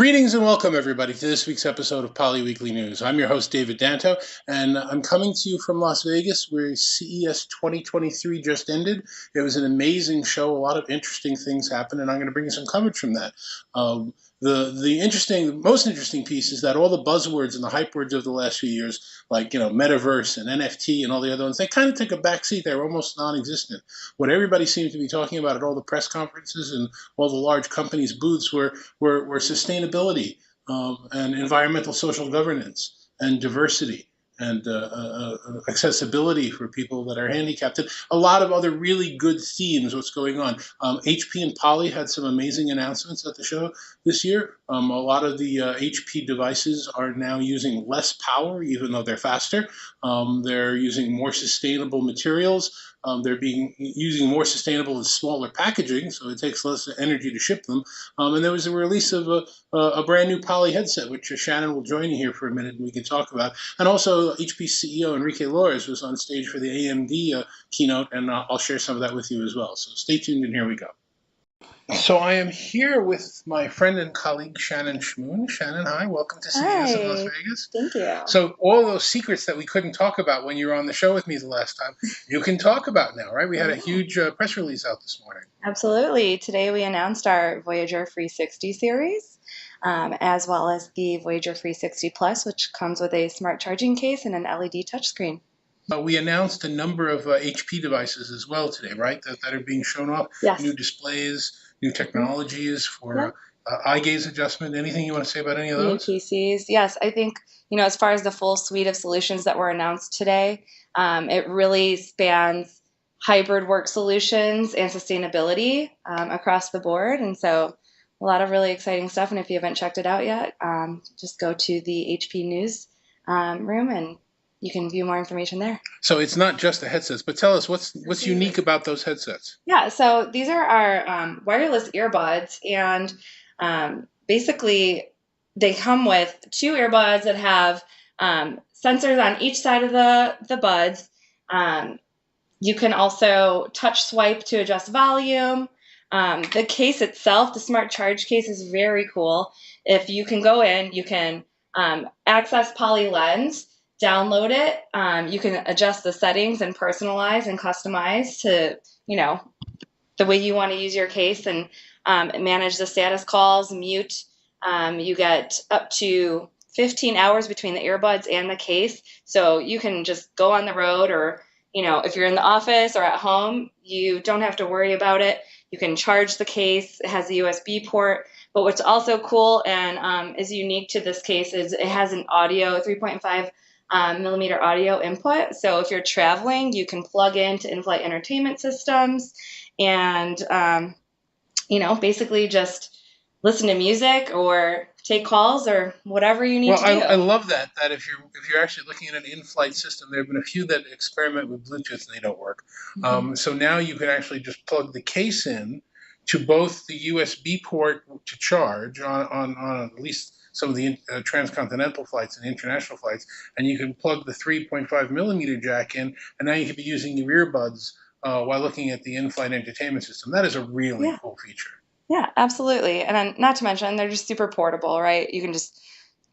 Greetings and welcome, everybody, to this week's episode of Poly Weekly News. I'm your host, David Danto, and I'm coming to you from Las Vegas, where CES 2023 just ended. It was an amazing show. A lot of interesting things happened, and I'm going to bring you some coverage from that. The most interesting piece is that all the buzzwords and the hype words of the last few years, like metaverse and NFT and all the other ones, they kind of took a backseat. They were almost non-existent. What everybody seemed to be talking about at all the press conferences and all the large companies' booths were sustainability and environmental social governance and diversity and accessibility for people that are handicapped, and a lot of other really good themes. What's going on? HP and Poly had some amazing announcements at the show this year. A lot of the HP devices are now using less power, even though they're faster. They're using more sustainable materials. They're using more sustainable and smaller packaging, so it takes less energy to ship them. And there was a release of a brand new Poly headset, which Shannon will join you here for a minute and we can talk about. And also, HP CEO Enrique Lores was on stage for the AMD keynote, and I'll share some of that with you as well. So stay tuned, and here we go. So I am here with my friend and colleague, Shannon Schmoon. Shannon, hi. Welcome to CES in Las Vegas. Thank you. So all those secrets that we couldn't talk about when you were on the show with me the last time, you can talk about now, right? We had a huge press release out this morning. Absolutely. Today we announced our Voyager 360 series, as well as the Voyager 360 Plus, which comes with a smart charging case and an LED touchscreen. We announced a number of HP devices as well today, right? That are being shown off. Yes. New displays, new technologies for eye gaze adjustment. Anything you want to say about any of those? New PCs. Yes, I think, as far as the full suite of solutions that were announced today, it really spans hybrid work solutions and sustainability across the board. And so a lot of really exciting stuff. And if you haven't checked it out yet, just go to the HP News room and you can view more information there. So it's not just the headsets, but tell us what's unique about those headsets. Yeah, so these are our wireless earbuds, and basically they come with two earbuds that have sensors on each side of the buds. You can also touch swipe to adjust volume. The case itself, the smart charge case, is very cool. If you can go in, you can access Poly Lens, download it. You can adjust the settings and personalize and customize to, the way you want to use your case, and manage the status calls, mute. You get up to 15 hours between the earbuds and the case. So you can just go on the road, or, if you're in the office or at home, you don't have to worry about it. You can charge the case. It has a USB port. But what's also cool and is unique to this case is it has an audio, 3.5 millimeter audio input. So if you're traveling, you can plug into in-flight entertainment systems and, basically just listen to music or take calls or whatever you need to do. I love that if you're actually looking at an in-flight system, there have been a few that experiment with Bluetooth and they don't work. So now you can actually just plug the case in to both the USB port to charge on at least some of the transcontinental flights and international flights, and you can plug the 3.5 millimeter jack in, and now you can be using your earbuds while looking at the in-flight entertainment system. That is a really cool feature. Yeah, absolutely. And then, not to mention, they're just super portable, right? You can just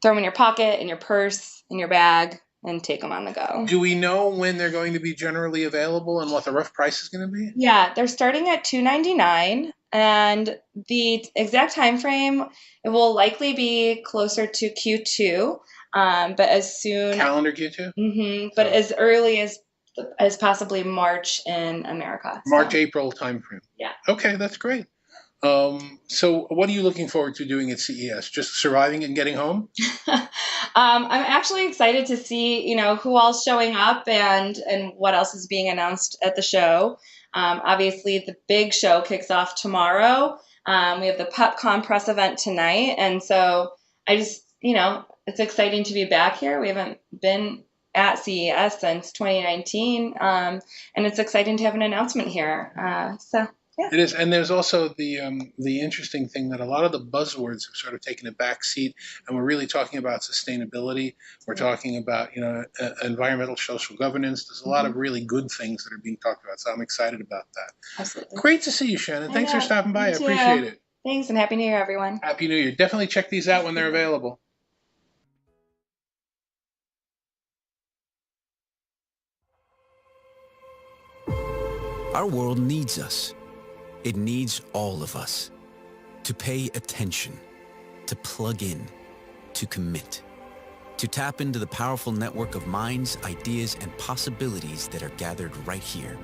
throw them in your pocket, in your purse, in your bag, and take them on the go. Do we know when they're going to be generally available and what the rough price is going to be? Yeah, they're starting at $299, and the exact time frame, it will likely be closer to Q2, but as soon... Calendar Q2? But as early as possibly March in America. March, April time frame. Yeah. Okay, that's great. So what are you looking forward to doing at CES? Just surviving and getting home? I'm actually excited to see, who all's showing up and what else is being announced at the show. Obviously, the big show kicks off tomorrow. We have the PepCon press event tonight. And so I just, it's exciting to be back here. We haven't been at CES since 2019. And it's exciting to have an announcement here. Yeah. It is, and there's also the interesting thing that a lot of the buzzwords have sort of taken a back seat, and we're really talking about sustainability. We're talking about environmental social governance. There's a lot of really good things that are being talked about, so I'm excited about that. Absolutely. Great to see you, Shannon. Thanks for stopping by. I appreciate it. Thanks, and Happy New Year, everyone. Happy New Year. Definitely check these out when they're available. Our world needs us. It needs all of us to pay attention, to plug in, to commit, to tap into the powerful network of minds, ideas, and possibilities that are gathered right here.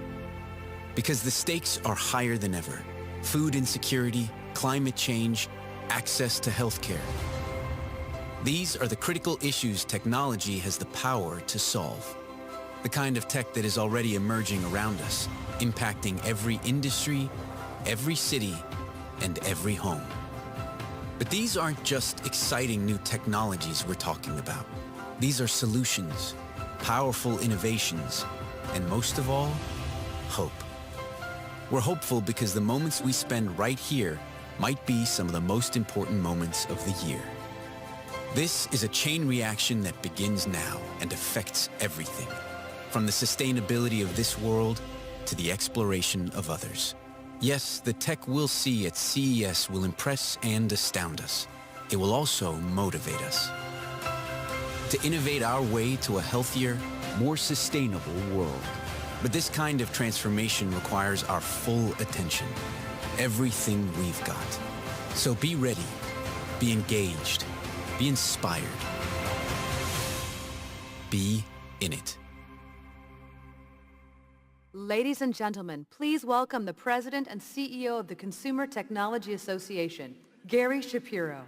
Because the stakes are higher than ever. Food insecurity, climate change, access to healthcare. These are the critical issues technology has the power to solve. The kind of tech that is already emerging around us, impacting every industry, every city, and every home. But these aren't just exciting new technologies we're talking about. These are solutions, powerful innovations, and most of all, hope. We're hopeful because the moments we spend right here might be some of the most important moments of the year. This is a chain reaction that begins now and affects everything, from the sustainability of this world to the exploration of others. Yes, the tech we'll see at CES will impress and astound us. It will also motivate us to innovate our way to a healthier, more sustainable world. But this kind of transformation requires our full attention, everything we've got. So be ready, be engaged, be inspired, be in it. Ladies and gentlemen, please welcome the President and CEO of the Consumer Technology Association, Gary Shapiro.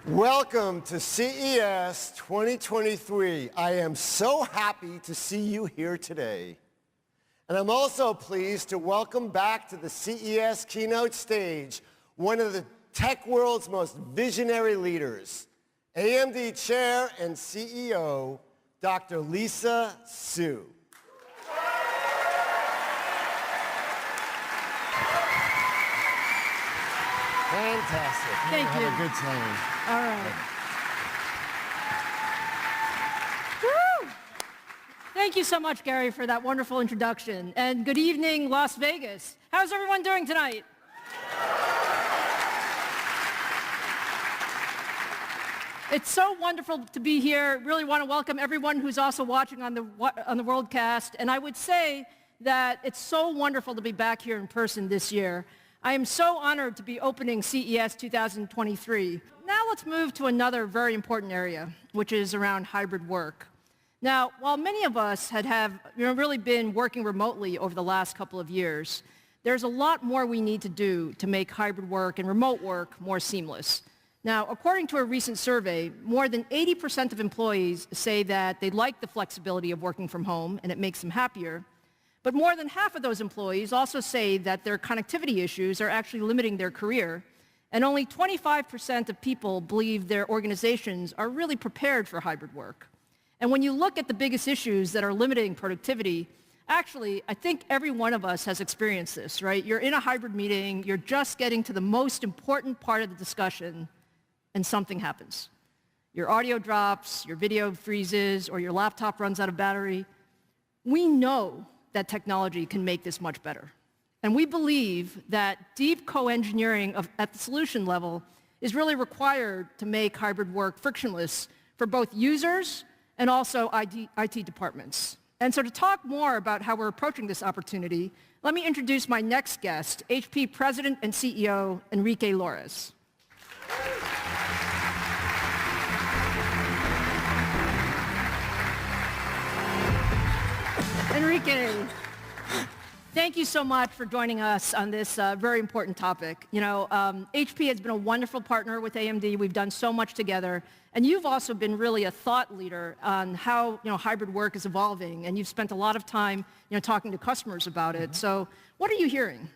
Welcome to CES 2023. I am so happy to see you here today. And I'm also pleased to welcome back to the CES keynote stage one of the tech world's most visionary leaders, AMD Chair and CEO, Dr. Lisa Su. Fantastic. Thank you. Have a good time. All right. Woo! Thank you so much, Gary, for that wonderful introduction. And good evening, Las Vegas. How's everyone doing tonight? It's so wonderful to be here. Really want to welcome everyone who's also watching on the Worldcast. And I would say that it's so wonderful to be back here in person this year. I am so honored to be opening CES 2023. Now let's move to another very important area, which is around hybrid work. Now, while many of us have really been working remotely over the last couple of years, there's a lot more we need to do to make hybrid work and remote work more seamless. Now, according to a recent survey, more than 80% of employees say that they like the flexibility of working from home and it makes them happier. But more than half of those employees also say that their connectivity issues are actually limiting their career. And only 25% of people believe their organizations are really prepared for hybrid work. And when you look at the biggest issues that are limiting productivity, actually, I think every one of us has experienced this, right? You're in a hybrid meeting, you're just getting to the most important part of the discussion, and something happens. Your audio drops, your video freezes, or your laptop runs out of battery. We know that technology can make this much better. And we believe that deep co-engineering at the solution level is really required to make hybrid work frictionless for both users and also IT departments. And so to talk more about how we're approaching this opportunity, let me introduce my next guest, HP President and CEO, Enrique Lores. Enrique, thank you so much for joining us on this very important topic. You know, HP has been a wonderful partner with AMD. We've done so much together. And you've also been really a thought leader on how, hybrid work is evolving. And you've spent a lot of time, talking to customers about it. So what are you hearing?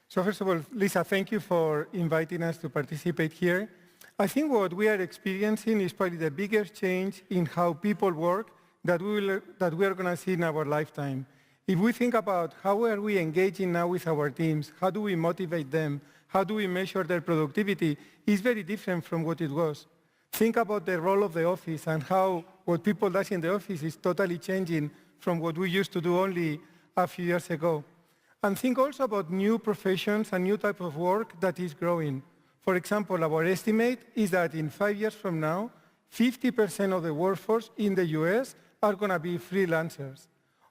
So first of all, Lisa, thank you for inviting us to participate here. I think what we are experiencing is probably the biggest change in how people work that we are going to see in our lifetime. If we think about how are we engaging now with our teams, how do we motivate them, how do we measure their productivity, is very different from what it was. Think about the role of the office and how what people do in the office is totally changing from what we used to do only a few years ago. And think also about new professions and new type of work that is growing. For example, our estimate is that in 5 years from now, 50% of the workforce in the US are going to be freelancers.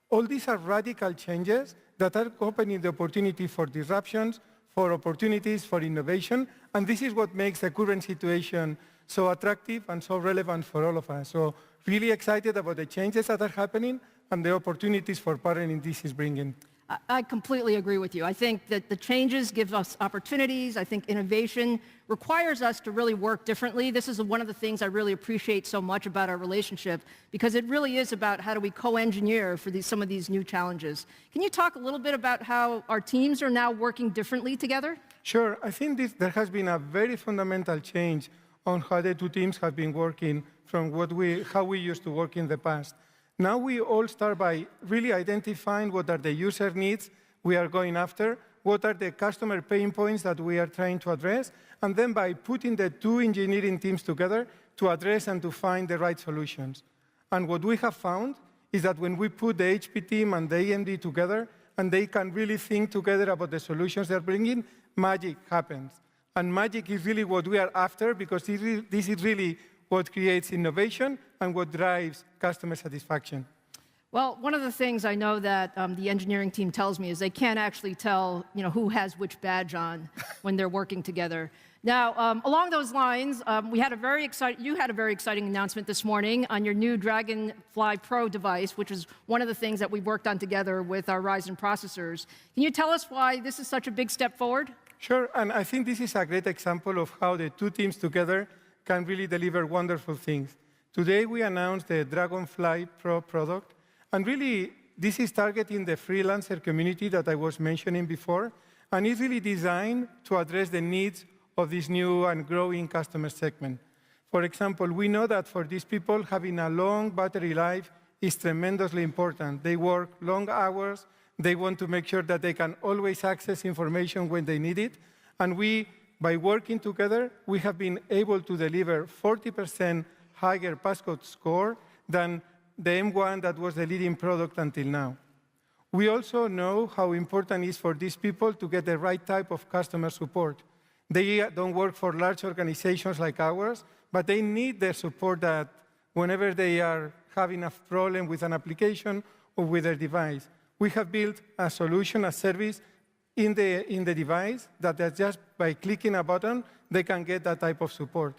All these are radical changes that are opening the opportunity for disruptions, for opportunities, for innovation, and this is what makes the current situation so attractive and so relevant for all of us. So really excited about the changes that are happening and the opportunities for partnering this is bringing. I completely agree with you. I think that the changes give us opportunities. I think innovation requires us to really work differently. This is one of the things I really appreciate so much about our relationship, because it really is about how do we co-engineer for some of these new challenges. Can you talk a little bit about how our teams are now working differently together? Sure. I think there has been a very fundamental change on how the two teams have been working from how we used to work in the past. Now we all start by really identifying what are the user needs we are going after, what are the customer pain points that we are trying to address, and then by putting the two engineering teams together to address and to find the right solutions. And what we have found is that when we put the HP team and the AMD together, and they can really think together about the solutions they're bringing, magic happens. And magic is really what we are after, because this is really what creates innovation and what drives customer satisfaction. Well, one of the things I know that the engineering team tells me is they can't actually tell, who has which badge on when they're working together. Now, along those lines, you had a very exciting announcement this morning on your new Dragonfly Pro device, which is one of the things that we worked on together with our Ryzen processors. Can you tell us why this is such a big step forward? Sure, and I think this is a great example of how the two teams together can really deliver wonderful things. Today, we announced the Dragonfly Pro product, and really, this is targeting the freelancer community that I was mentioning before, and it's really designed to address the needs of this new and growing customer segment. For example, we know that for these people, having a long battery life is tremendously important. They work long hours, they want to make sure that they can always access information when they need it, and by working together, we have been able to deliver 40% higher passcode score than the M1 that was the leading product until now. We also know how important it is for these people to get the right type of customer support. They don't work for large organizations like ours, but they need the support that whenever they are having a problem with an application or with their device. We have built a solution, a service in the device that just by clicking a button, they can get that type of support.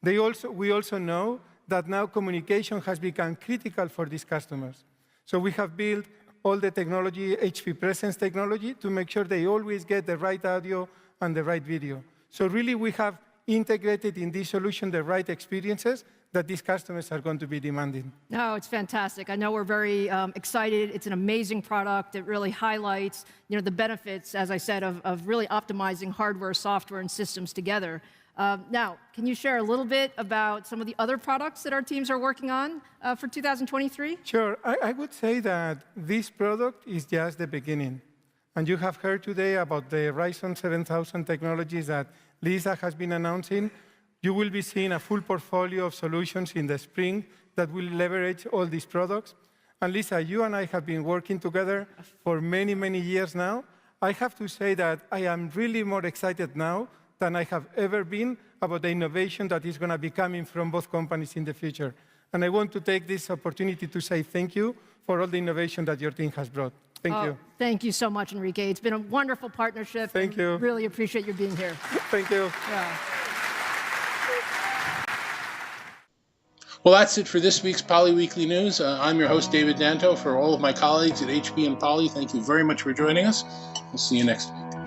We also know that now communication has become critical for these customers. So we have built all the technology, HP Presence technology, to make sure they always get the right audio and the right video. So really, we have integrated in this solution the right experiences that these customers are going to be demanding. No, it's fantastic. I know we're very excited. It's an amazing product. It really highlights, the benefits, as I said, of really optimizing hardware, software, and systems together. Now, can you share a little bit about some of the other products that our teams are working on for 2023? Sure. I would say that this product is just the beginning. And you have heard today about the Ryzen 7000 technologies that Lisa has been announcing. You will be seeing a full portfolio of solutions in the spring that will leverage all these products. And Lisa, you and I have been working together for many, many years now. I have to say that I am really more excited now than I have ever been about the innovation that is going to be coming from both companies in the future. And I want to take this opportunity to say thank you for all the innovation that your team has brought. Thank you. Thank you so much, Enrique. It's been a wonderful partnership. Thank you. Really appreciate you being here. Thank you. Yeah. Well, that's it for this week's Poly Weekly News. I'm your host, David Danto. For all of my colleagues at HP and Poly, thank you very much for joining us. We'll see you next week.